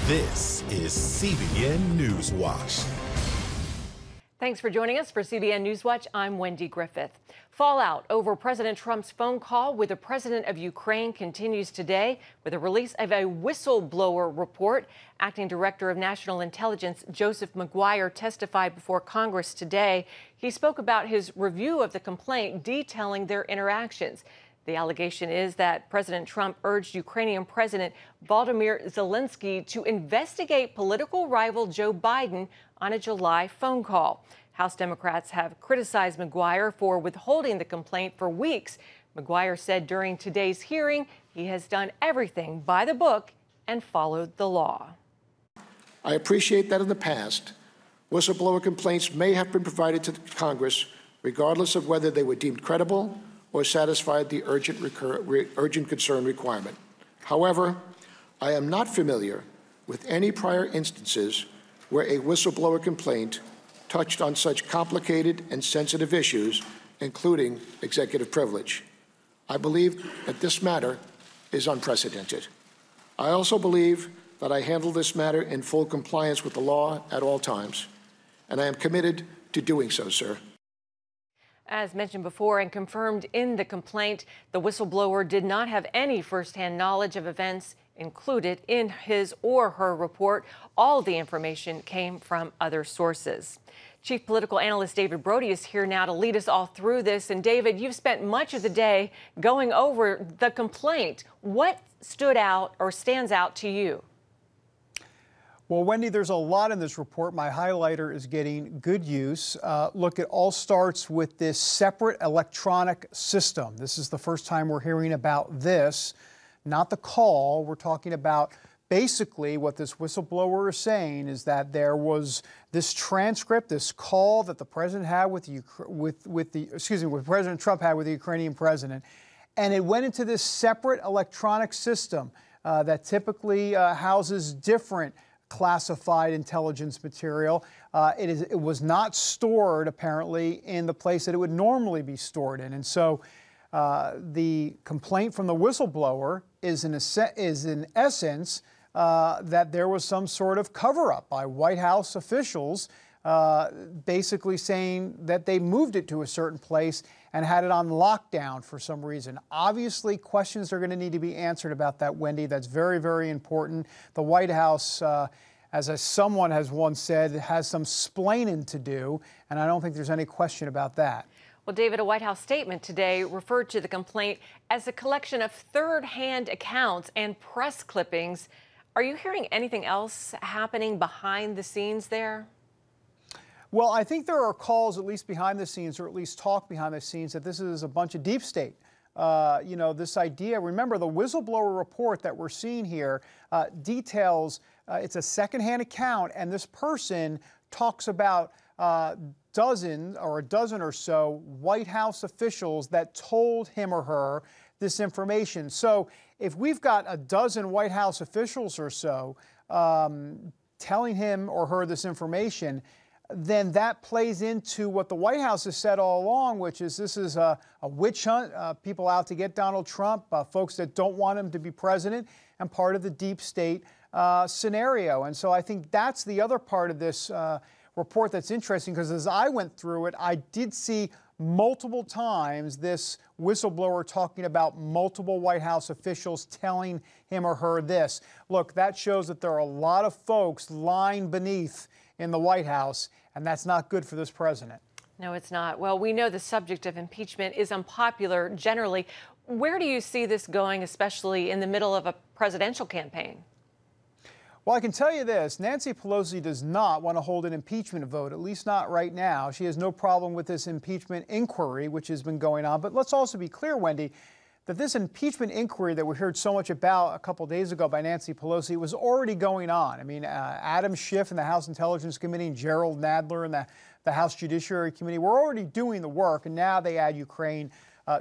This is CBN NewsWatch. Thanks for joining us for CBN NewsWatch. I'm Wendy Griffith. Fallout over President Trump's phone call with the president of Ukraine continues today with the release of a whistleblower report. Acting Director of National Intelligence Joseph Mcguire testified before Congress today. He spoke about his review of the complaint, detailing their interactions. The allegation is that President Trump urged Ukrainian President Volodymyr Zelensky to investigate political rival Joe Biden on a July phone call. House Democrats have criticized Mcguire for withholding the complaint for weeks. Mcguire said during today's hearing he has done everything by the book and followed the law. I appreciate that in the past, whistleblower complaints may have been provided to Congress regardless of whether they were deemed credible or satisfied the urgent concern requirement. However, I am not familiar with any prior instances where a whistleblower complaint touched on such complicated and sensitive issues, including executive privilege. I believe that this matter is unprecedented. I also believe that I handle this matter in full compliance with the law at all times, and I am committed to doing so, sir. As mentioned before and confirmed in the complaint, the whistleblower did not have any firsthand knowledge of events included in his or her report. All the information came from other sources. Chief Political Analyst David Brody is here now to lead us all through this. And David, you've spent much of the day going over the complaint. What stood out or stands out to you? Well, Wendy, there's a lot in this report. My highlighter is getting good use. Look, it all starts with this separate electronic system. This is the first time we're hearing about this, not the call. We're talking about basically what this whistleblower is saying is that there was this transcript, this call that the president had with President Trump had with the Ukrainian president, and it went into this separate electronic system that typically houses different classified intelligence material. It was not stored, apparently, in the place that it would normally be stored in. And so the complaint from the whistleblower is in essence that there was some sort of cover-up by White House officials, basically saying that they moved it to a certain place and had it on lockdown for some reason. Obviously, questions are going to need to be answered about that, Wendy. That's very, very important. The White House, as someone has once said, has some splaining to do, and I don't think there's any question about that. Well, David, a White House statement today referred to the complaint as a collection of third-hand accounts and press clippings. Are you hearing anything else happening behind the scenes there? Well, I think there are calls, at least behind the scenes, or at least talk behind the scenes, that this is a bunch of deep state. This idea, remember, the whistleblower report that we're seeing here details, it's a secondhand account, and this person talks about a dozen or so White House officials that told him or her this information. So if we've got a dozen White House officials or so telling him or her this information, then that plays into what the White House has said all along, which is this is a witch hunt, people out to get Donald Trump, folks that don't want him to be president, and part of the deep state scenario. And so I think that's the other part of this report that's interesting, because as I went through it, I did see multiple times this whistleblower talking about multiple White House officials telling him or her this. Look, that shows that there are a lot of folks lying beneath in the White House, and that's not good for this president. No, it's not. Well, we know the subject of impeachment is unpopular generally. Where do you see this going, especially in the middle of a presidential campaign? Well, I can tell you this, Nancy Pelosi does not want to hold an impeachment vote, at least not right now. She has no problem with this impeachment inquiry, which has been going on. But let's also be clear, Wendy, that this impeachment inquiry that we heard so much about a couple days ago by Nancy Pelosi was already going on. I mean, Adam Schiff in the House Intelligence Committee and Gerald Nadler in the House Judiciary Committee were already doing the work, and now they add Ukraine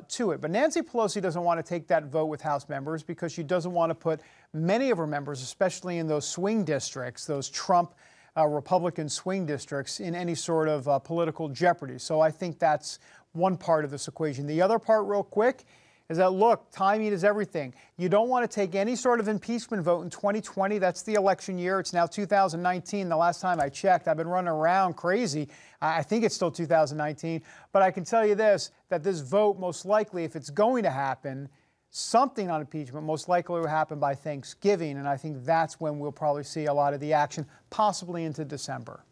to it. But Nancy Pelosi doesn't want to take that vote with House members because she doesn't want to put many of her members, especially in those swing districts, those Trump Republican swing districts, in any sort of political jeopardy. So I think that's one part of this equation. The other part, real quick, is that, look, timing is everything. You don't want to take any sort of impeachment vote in 2020. That's the election year. It's now 2019. The last time I checked, I've been running around crazy. I think it's still 2019. But I can tell you this, that this vote most likely, if it's going to happen, something on impeachment most likely will happen by Thanksgiving. And I think that's when we'll probably see a lot of the action, possibly into December.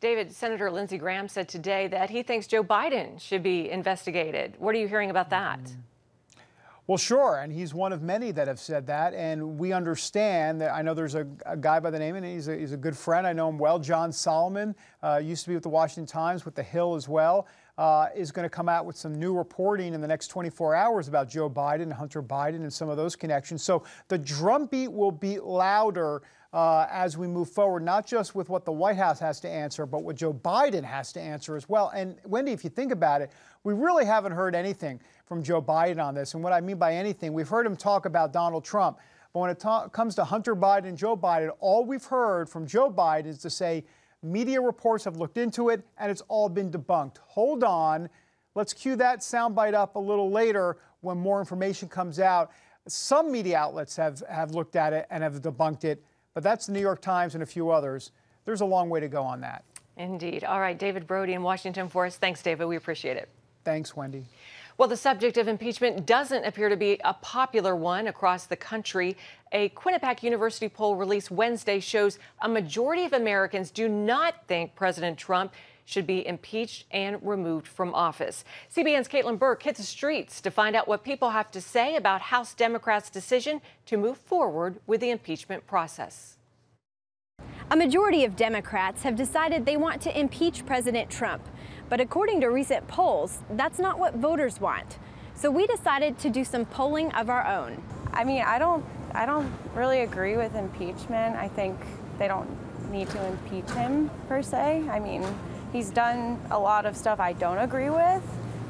David, Senator Lindsey Graham said today that he thinks Joe Biden should be investigated. What are you hearing about that? Well, sure, and he's one of many that have said that, and we understand that. I know there's a guy by the name, and he's a good friend. I know him well. John Solomon used to be with the Washington Times, with The Hill as well, is going to come out with some new reporting in the next 24 hours about Joe Biden and Hunter Biden and some of those connections. So the drumbeat will be louder as we move forward, not just with what the White House has to answer, but what Joe Biden has to answer as well. And Wendy, if you think about it, we really haven't heard anything from Joe Biden on this. And what I mean by anything, we've heard him talk about Donald Trump. But when it comes to Hunter Biden and Joe Biden, all we've heard from Joe Biden is to say media reports have looked into it and it's all been debunked. Hold on. Let's cue that soundbite up a little later when more information comes out. Some media outlets have looked at it and have debunked it. But that's the New York Times and a few others. There's a long way to go on that. Indeed. All right, David Brody in Washington for us. Thanks, David. We appreciate it. Thanks, Wendy. Well, the subject of impeachment doesn't appear to be a popular one across the country. A Quinnipiac University poll released Wednesday shows a majority of Americans do not think President Trump should be impeached and removed from office. CBN's Caitlin Burke hit the streets to find out what people have to say about House Democrats' decision to move forward with the impeachment process. A majority of Democrats have decided they want to impeach President Trump. But according to recent polls, that's not what voters want. So we decided to do some polling of our own. I mean, I don't really agree with impeachment. I think they don't need to impeach him per se. I mean, he's done a lot of stuff I don't agree with,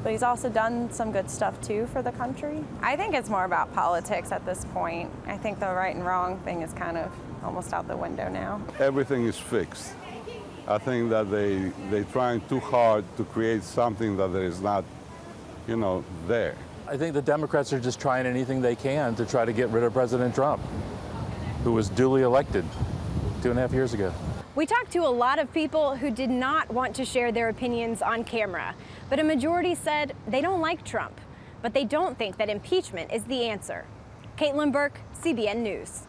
but he's also done some good stuff too for the country. I think it's more about politics at this point. I think the right and wrong thing is kind of almost out the window now. Everything is fixed. I think that they're trying too hard to create something that is not, there. I think the Democrats are just trying anything they can to try to get rid of President Trump, who was duly elected 2.5 years ago. We talked to a lot of people who did not want to share their opinions on camera, but a majority said they don't like Trump, but they don't think that impeachment is the answer. Caitlin Burke, CBN News.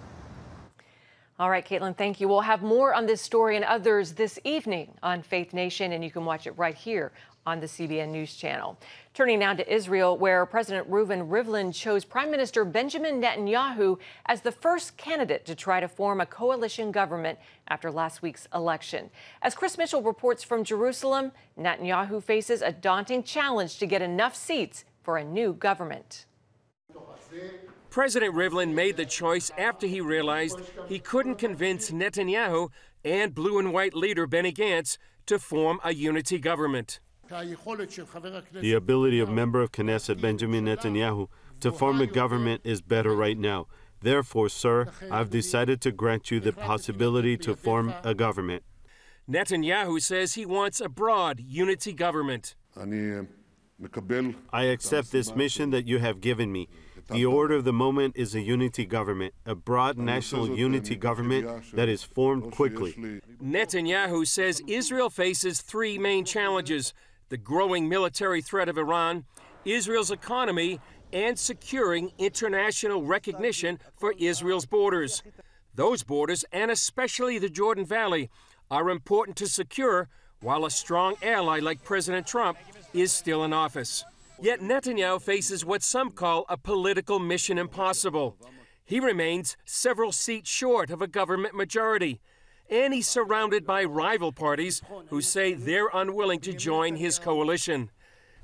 All right, Caitlin, thank you. We'll have more on this story and others this evening on Faith Nation, and you can watch it right here on the CBN News Channel. Turning now to Israel, where President Reuven Rivlin chose Prime Minister Benjamin Netanyahu as the first candidate to try to form a coalition government after last week's election. As Chris Mitchell reports from Jerusalem, Netanyahu faces a daunting challenge to get enough seats for a new government. President Rivlin made the choice after he realized he couldn't convince Netanyahu and blue and white leader Benny Gantz to form a unity government. The ability of member of Knesset Benjamin Netanyahu to form a government is better right now. Therefore, sir, I've decided to grant you the possibility to form a government. Netanyahu says he wants a broad unity government. I accept this mission that you have given me. The order of the moment is a unity government, a broad national unity government that is formed quickly. Netanyahu says Israel faces three main challenges: the growing military threat of Iran, Israel's economy, and securing international recognition for Israel's borders. Those borders, and especially the Jordan Valley, are important to secure while a strong ally like President Trump is still in office. Yet Netanyahu faces what some call a political mission impossible. He remains several seats short of a government majority, and he's surrounded by rival parties who say they're unwilling to join his coalition.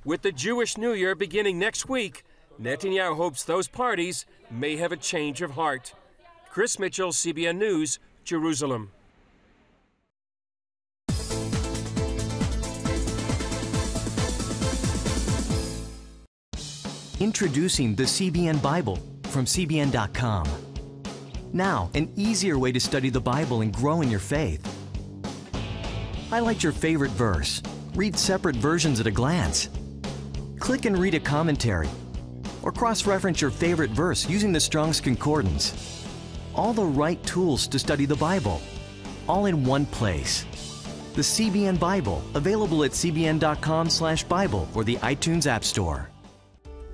With the Jewish New Year beginning next week, Netanyahu hopes those parties may have a change of heart. Chris Mitchell, CBN News, Jerusalem. Introducing the CBN Bible from CBN.com. Now, an easier way to study the Bible and grow in your faith. Highlight your favorite verse. Read separate versions at a glance. Click and read a commentary. or cross-reference your favorite verse using the Strong's Concordance. All the right tools to study the Bible, all in one place. The CBN Bible, available at cbn.com/Bible or the iTunes App Store.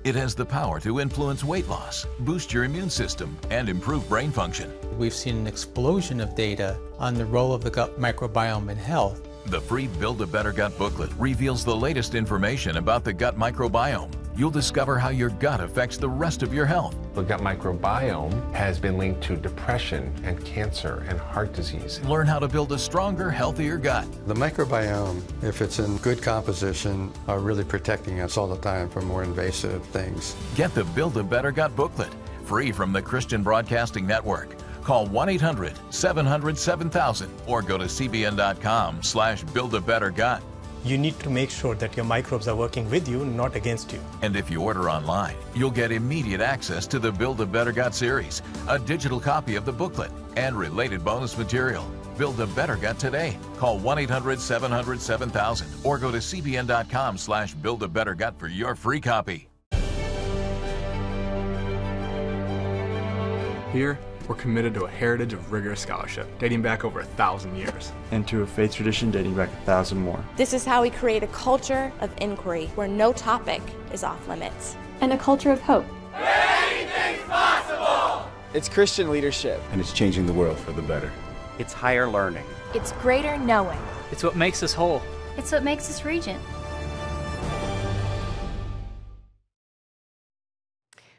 It has the power to influence weight loss, boost your immune system, and improve brain function. We've seen an explosion of data on the role of the gut microbiome in health. The free Build a Better Gut booklet reveals the latest information about the gut microbiome. You'll discover how your gut affects the rest of your health. The gut microbiome has been linked to depression and cancer and heart disease. Learn how to build a stronger, healthier gut. The microbiome, if it's in good composition, are really protecting us all the time from more invasive things. Get the Build a Better Gut booklet, free from the Christian Broadcasting Network. Call 1-800-700-7000 or go to cbn.com/buildabettergut. You need to make sure that your microbes are working with you, not against you. And if you order online, you'll get immediate access to the Build a Better Gut series, a digital copy of the booklet, and related bonus material. Build a Better Gut today. Call 1-800-700-7000 or go to cbn.com/buildabettergut for your free copy. Here, we're committed to a heritage of rigorous scholarship dating back over 1,000 years. And to a faith tradition dating back 1,000 more. This is how we create a culture of inquiry where no topic is off limits. And a culture of hope. Anything's possible! It's Christian leadership. And it's changing the world for the better. It's higher learning. It's greater knowing. It's what makes us whole. It's what makes us Regent.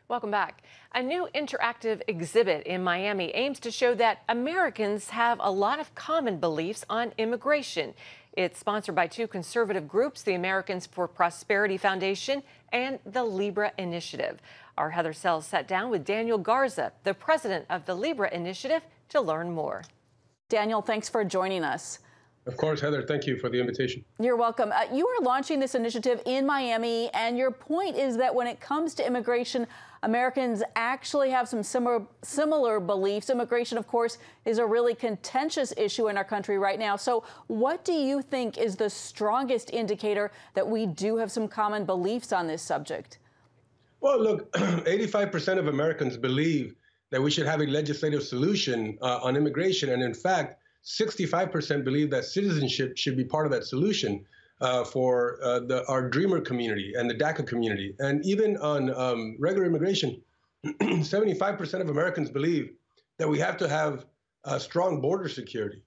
Welcome back. A new interactive exhibit in Miami aims to show that Americans have a lot of common beliefs on immigration. It's sponsored by two conservative groups, the Americans for Prosperity Foundation and the Libre Initiative. Our Heather Sells sat down with Daniel Garza, the president of the Libre Initiative, to learn more. Daniel, thanks for joining us. Of course, Heather, thank you for the invitation. You're welcome. You are launching this initiative in Miami, and your point is that when it comes to immigration, Americans actually have some similar beliefs. Immigration, of course, is a really contentious issue in our country right now. So what do you think is the strongest indicator that we do have some common beliefs on this subject? Well, look, 85% of Americans believe that we should have a legislative solution on immigration. And in fact, 65% believe that citizenship should be part of that solution for our Dreamer community and the DACA community. And even on regular immigration, 75% of Americans believe that we have to have strong border security.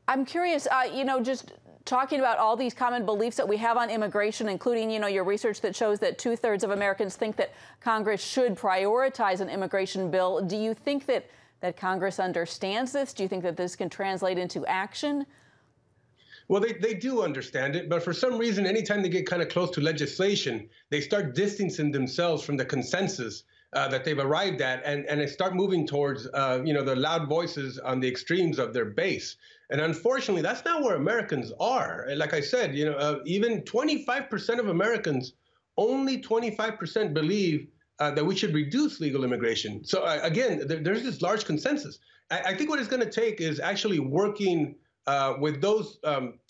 I'm curious, just talking about all these common beliefs that we have on immigration, including, your research that shows that 2/3 of Americans think that Congress should prioritize an immigration bill. Do you think that Congress understands this? Do you think that this can translate into action? Well, they do understand it, but for some reason, anytime they get kind of close to legislation, they start distancing themselves from the consensus that they've arrived at, and they start moving towards, the loud voices on the extremes of their base. And unfortunately, that's not where Americans are. Like I said, even 25% of Americans, only 25% believe that we should reduce legal immigration. So again, there's this large consensus. I think what it's going to take is actually working with those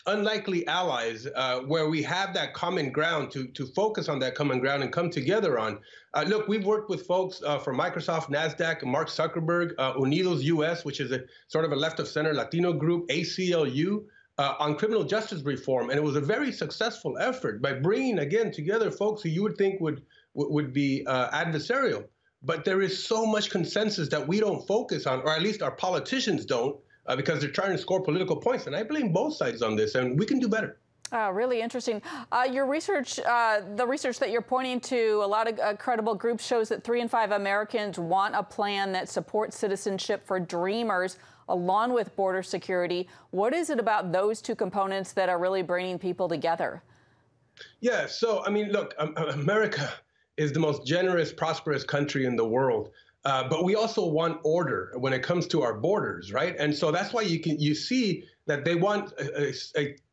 unlikely allies where we have that common ground to focus on that common ground and come together on. Look, we've worked with folks from Microsoft, NASDAQ, Mark Zuckerberg, Unidos US, which is a sort of a left of center Latino group, ACLU, on criminal justice reform. And it was a very successful effort by bringing, again, together folks who you would think would be adversarial. But there is so much consensus that we don't focus on, or at least our politicians don't, because they're trying to score political points. And I blame both sides on this, and we can do better. Really interesting. Your research, the research that you're pointing to, a lot of credible groups shows that 3 in 5 Americans want a plan that supports citizenship for Dreamers, along with border security. What is it about those two components that are really bringing people together? Yeah, so, I mean, look, America is the most generous, prosperous country in the world. But we also want order when it comes to our borders, right? And so that's why you see that they want a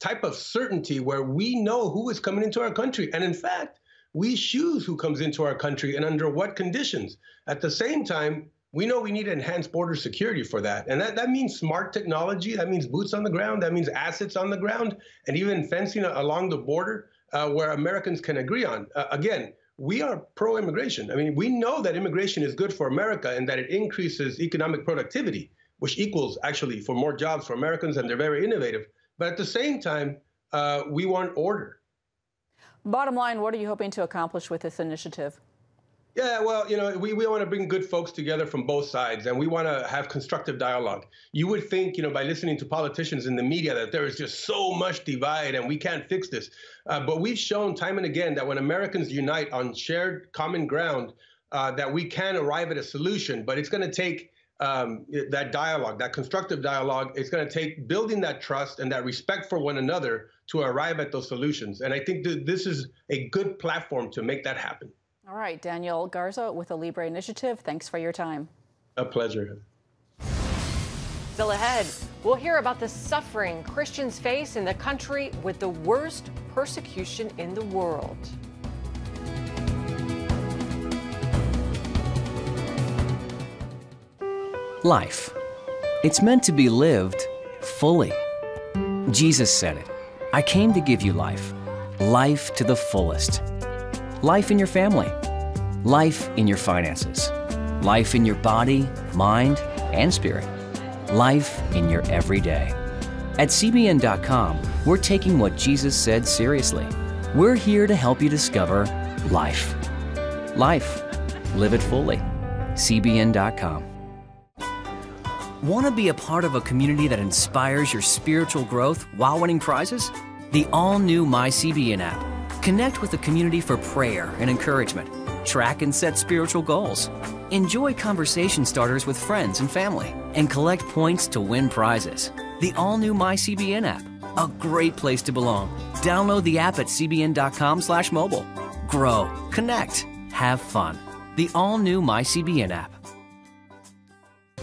type of certainty where we know who is coming into our country. And in fact, we choose who comes into our country and under what conditions. At the same time, we know we need enhanced border security for that. And that means smart technology. That means boots on the ground. That means assets on the ground, and even fencing along the border where Americans can agree on. Again, we are pro-immigration. I mean, we know that immigration is good for America and that it increases economic productivity, which equals actually for more jobs for Americans, and they're very innovative. But at the same time, we want order. Bottom line, what are you hoping to accomplish with this initiative? Yeah, well, you know, we want to bring good folks together from both sides, and we want to have constructive dialogue. You would think, you know, by listening to politicians in the media that there is just so much divide and we can't fix this. But we've shown time and again that when Americans unite on shared common ground, that we can arrive at a solution. But it's going to take that dialogue, that constructive dialogue. It's going to take building that trust and that respect for one another to arrive at those solutions. And I think that this is a good platform to make that happen. All right, Daniel Garza with the Libre Initiative. Thanks for your time. A pleasure. Still ahead, we'll hear about the suffering Christians face in the country with the worst persecution in the world. Life. It's meant to be lived fully. Jesus said it. I came to give you life. Life to the fullest. Life in your family. Life in your finances. Life in your body, mind, and spirit. Life in your everyday. At CBN.com, we're taking what Jesus said seriously. We're here to help you discover life. Life. Live it fully. CBN.com. Want to be a part of a community that inspires your spiritual growth while winning prizes? The all-new MyCBN app. Connect with the community for prayer and encouragement. Track and set spiritual goals. Enjoy conversation starters with friends and family. And collect points to win prizes. The all-new MyCBN app. A great place to belong. Download the app at cbn.com/mobile. Grow, connect, have fun. The all-new MyCBN app.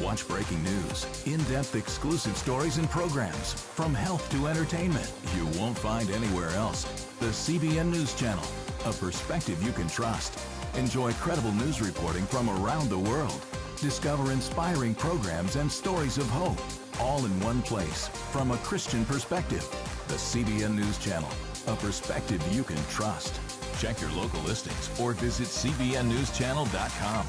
Watch breaking news, in-depth exclusive stories and programs, from health to entertainment you won't find anywhere else. The CBN News Channel, a perspective you can trust. Enjoy credible news reporting from around the world. Discover inspiring programs and stories of hope, all in one place from a Christian perspective. The CBN News Channel, a perspective you can trust. Check your local listings or visit cbnnewschannel.com.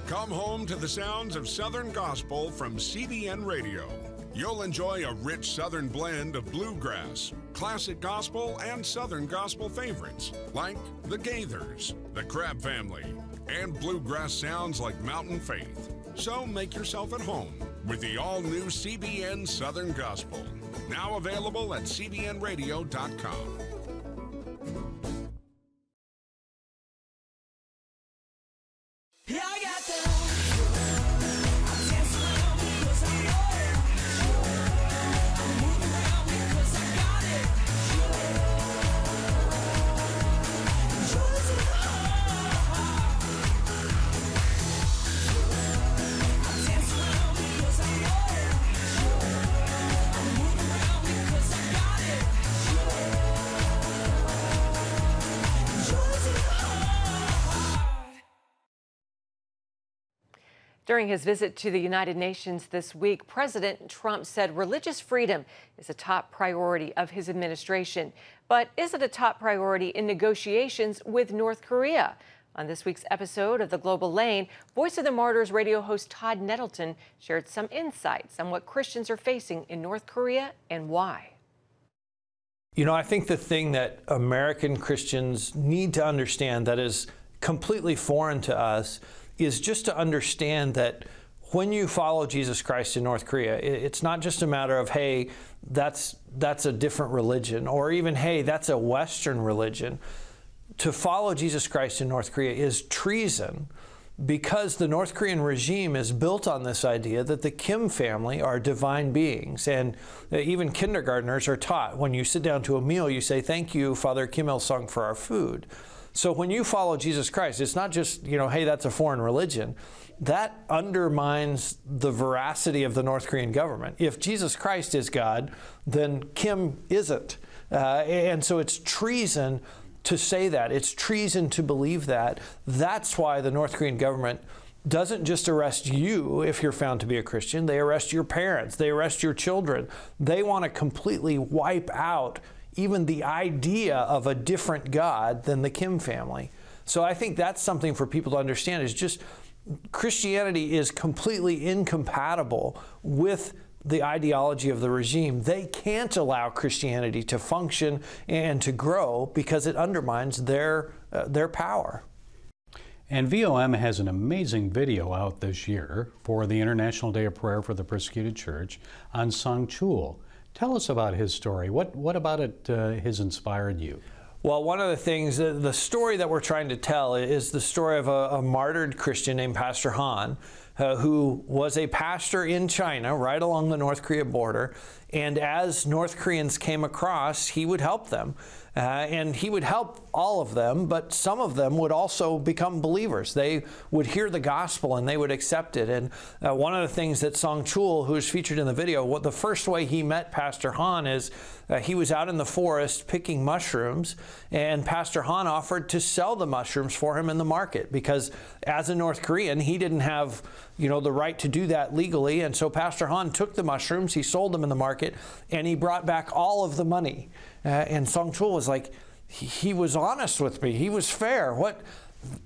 Come home to the sounds of Southern Gospel from CBN Radio. You'll enjoy a rich Southern blend of bluegrass, classic gospel, and Southern gospel favorites like the Gaithers, the Crab Family, and bluegrass sounds like Mountain Faith. So make yourself at home with the all-new CBN Southern Gospel, now available at cbnradio.com. During his visit to the United Nations this week, President Trump said religious freedom is a top priority of his administration. But is it a top priority in negotiations with North Korea? On this week's episode of The Global Lane, Voice of the Martyrs radio host Todd Nettleton shared some insights on what Christians are facing in North Korea and why. You know, I think the thing that American Christians need to understand that is completely foreign to us is just to understand that when you follow Jesus Christ in North Korea, it's not just a matter of, hey, that's a different religion, or even, hey, that's a Western religion. To follow Jesus Christ in North Korea is treason, because the North Korean regime is built on this idea that the Kim family are divine beings. And even kindergartners are taught, when you sit down to a meal, you say, thank you, Father Kim Il-sung, for our food. So when you follow Jesus Christ, it's not just, you know, hey, that's a foreign religion. That undermines the veracity of the North Korean government. If Jesus Christ is God, then Kim isn't. And so it's treason to say that. It's treason to believe that. That's why the North Korean government doesn't just arrest you if you're found to be a Christian. They arrest your parents. They arrest your children. They want to completely wipe out even the idea of a different God than the Kim family. So I think that's something for people to understand, is just Christianity is completely incompatible with the ideology of the regime. They can't allow Christianity to function and to grow because it undermines their power. And VOM has an amazing video out this year for the International Day of Prayer for the Persecuted Church on Song Chul. Tell us about his story. What about it has inspired you? Well, one of the things, the story that we're trying to tell is the story of a martyred Christian named Pastor Han, who was a pastor in China, right along the North Korea border. And as North Koreans came across, he would help them. And he would help all of them, but some of them would also become believers. They would hear the gospel and they would accept it. And one of the things that Song Chul, who's featured in the video, the first way he met Pastor Han is he was out in the forest picking mushrooms, and Pastor Han offered to sell the mushrooms for him in the market, because as a North Korean, he didn't have the right to do that legally. And so Pastor Han took the mushrooms, he sold them in the market, and he brought back all of the money. And Song Chul was like, he was honest with me. He was fair.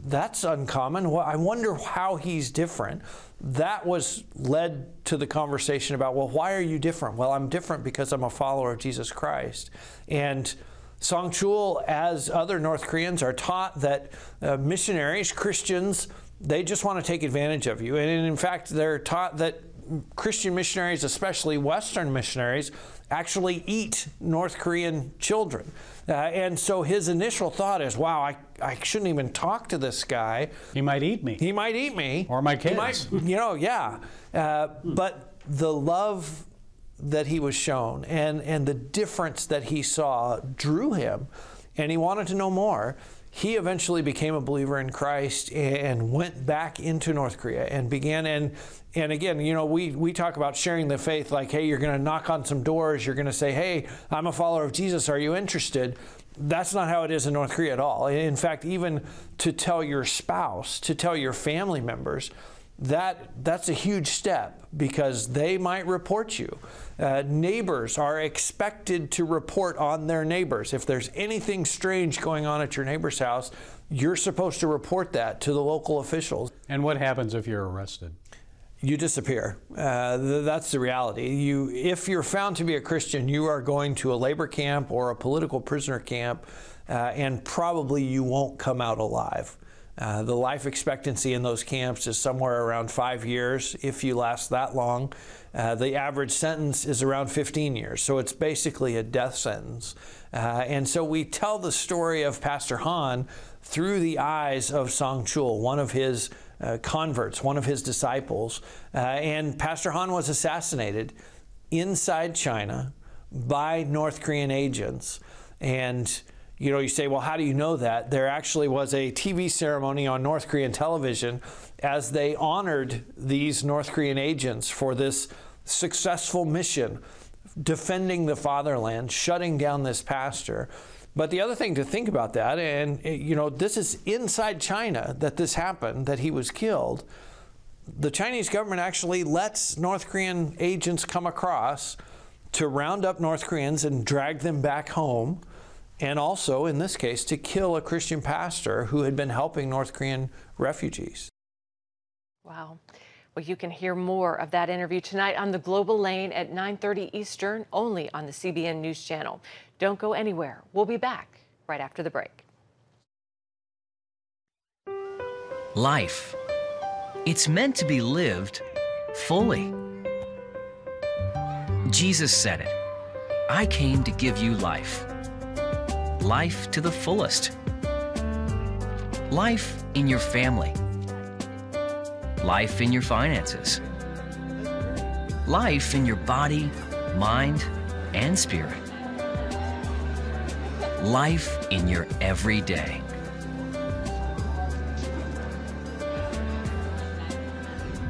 That's uncommon. I wonder how he's different. That led to the conversation about, well, why are you different? Well, I'm different because I'm a follower of Jesus Christ. And Song Chul, as other North Koreans, are taught that missionaries, Christians, they just want to take advantage of you. And in fact, they're taught that Christian missionaries, especially Western missionaries, actually eat North Korean children. And so his initial thought is, wow, I shouldn't even talk to this guy. He might eat me. He might eat me. Or my kids. He might, yeah. But the love that he was shown and the difference that he saw drew him, and he wanted to know more. He eventually became a believer in Christ and went back into North Korea and began, and again, we talk about sharing the faith like, hey, you're going to knock on some doors, you're going to say, hey, I'm a follower of Jesus, are you interested? That's not how it is in North Korea at all. In fact, even to tell your spouse, to tell your family members, that's a huge step, because they might report you. Neighbors are expected to report on their neighbors. If there's anything strange going on at your neighbor's house, you're supposed to report that to the local officials. And what happens if you're arrested? You disappear. That's the reality. If you're found to be a Christian, you are going to a labor camp or a political prisoner camp, and probably you won't come out alive. The life expectancy in those camps is somewhere around 5 years, if you last that long. The average sentence is around 15 years, so it's basically a death sentence. And so we tell the story of Pastor Han through the eyes of Song Chul, one of his converts, one of his disciples. And Pastor Han was assassinated inside China by North Korean agents. And you say, well, how do you know that? There actually was a TV ceremony on North Korean television as they honored these North Korean agents for this successful mission, defending the fatherland, shutting down this pastor. But the other thing to think about that, and this is inside China that this happened, that he was killed. The Chinese government actually lets North Korean agents come across to round up North Koreans and drag them back home. And also, in this case, to kill a Christian pastor who had been helping North Korean refugees. Wow. Well, you can hear more of that interview tonight on The Global Lane at 9:30 Eastern, only on the CBN News Channel. Don't go anywhere. We'll be back right after the break. Life. It's meant to be lived fully. Jesus said it. I came to give you life. Life to the fullest. Life in your family. Life in your finances. Life in your body, mind, and spirit. Life in your everyday.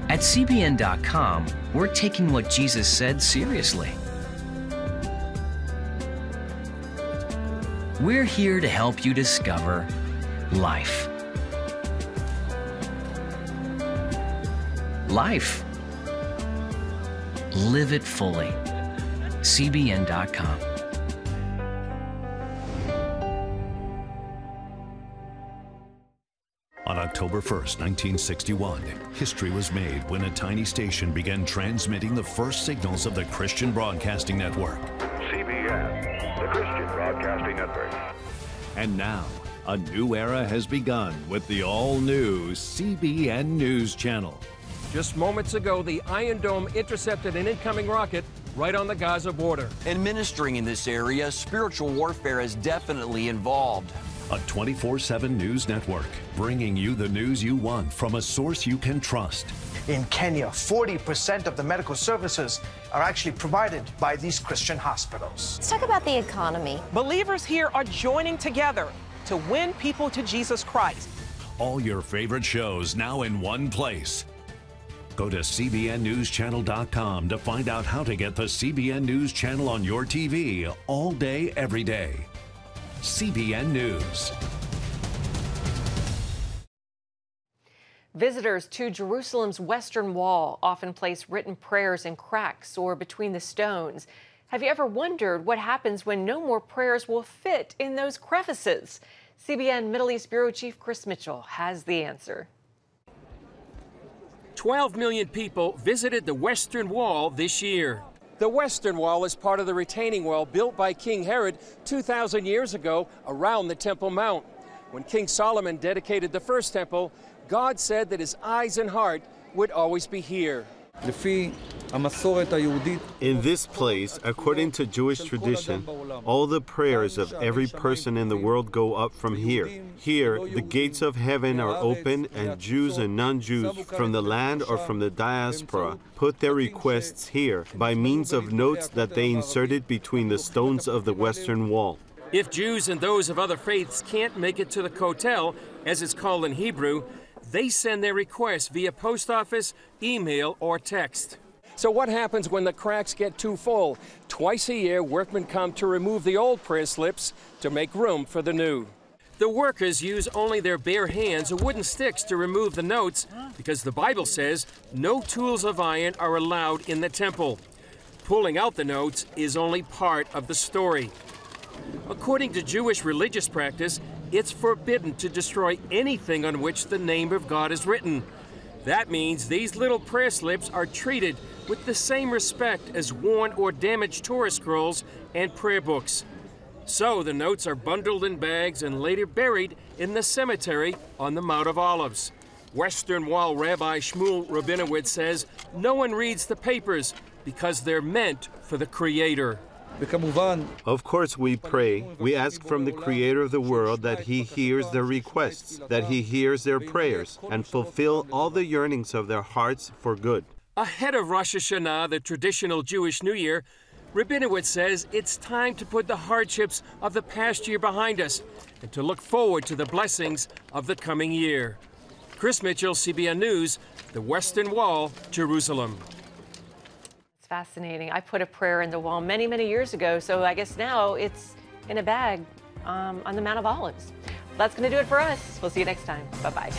At CBN.com, we're taking what Jesus said seriously. We're here to help you discover life. Life. Live it fully. CBN.com. October 1st, 1961, history was made when a tiny station began transmitting the first signals of the Christian Broadcasting Network. CBN, the Christian Broadcasting Network. And now, a new era has begun with the all-new CBN News Channel. Just moments ago, the Iron Dome intercepted an incoming rocket right on the Gaza border. Administering in this area, spiritual warfare is definitely involved. A 24/7 news network, bringing you the news you want from a source you can trust. In Kenya, 40% of the medical services are actually provided by these Christian hospitals. Let's talk about the economy. Believers here are joining together to win people to Jesus Christ. All your favorite shows now in one place. Go to CBNNewsChannel.com to find out how to get the CBN News Channel on your TV all day, every day. CBN News. Visitors to Jerusalem's Western Wall often place written prayers in cracks or between the stones. Have you ever wondered what happens when no more prayers will fit in those crevices? CBN Middle East Bureau Chief Chris Mitchell has the answer. 12 million people visited the Western Wall this year. The Western Wall is part of the retaining wall built by King Herod 2,000 years ago around the Temple Mount. When King Solomon dedicated the first temple, God said that his eyes and heart would always be here. In this place, according to Jewish tradition, all the prayers of every person in the world go up from here. Here, the gates of heaven are open, and Jews and non-Jews from the land or from the diaspora put their requests here by means of notes that they inserted between the stones of the Western Wall. If Jews and those of other faiths can't make it to the kotel, as it's called in Hebrew, they send their requests via post office, email, or text. So what happens when the cracks get too full? Twice a year, workmen come to remove the old prayer slips to make room for the new. The workers use only their bare hands or wooden sticks to remove the notes because the Bible says no tools of iron are allowed in the temple. Pulling out the notes is only part of the story. According to Jewish religious practice, it's forbidden to destroy anything on which the name of God is written. That means these little prayer slips are treated with the same respect as worn or damaged Torah scrolls and prayer books. So the notes are bundled in bags and later buried in the cemetery on the Mount of Olives. Western Wall Rabbi Shmuel Rabinowitz says no one reads the papers because they're meant for the Creator. Of course we pray. We ask from the Creator of the world that He hears their requests, that He hears their prayers, and fulfill all the yearnings of their hearts for good. Ahead of Rosh Hashanah, the traditional Jewish New Year, Rabinowitz says it's time to put the hardships of the past year behind us and to look forward to the blessings of the coming year. Chris Mitchell, CBN News, the Western Wall, Jerusalem. Fascinating. I put a prayer in the wall many, many years ago, so I guess now it's in a bag on the Mount of Olives. That's going to do it for us. We'll see you next time. Bye-bye.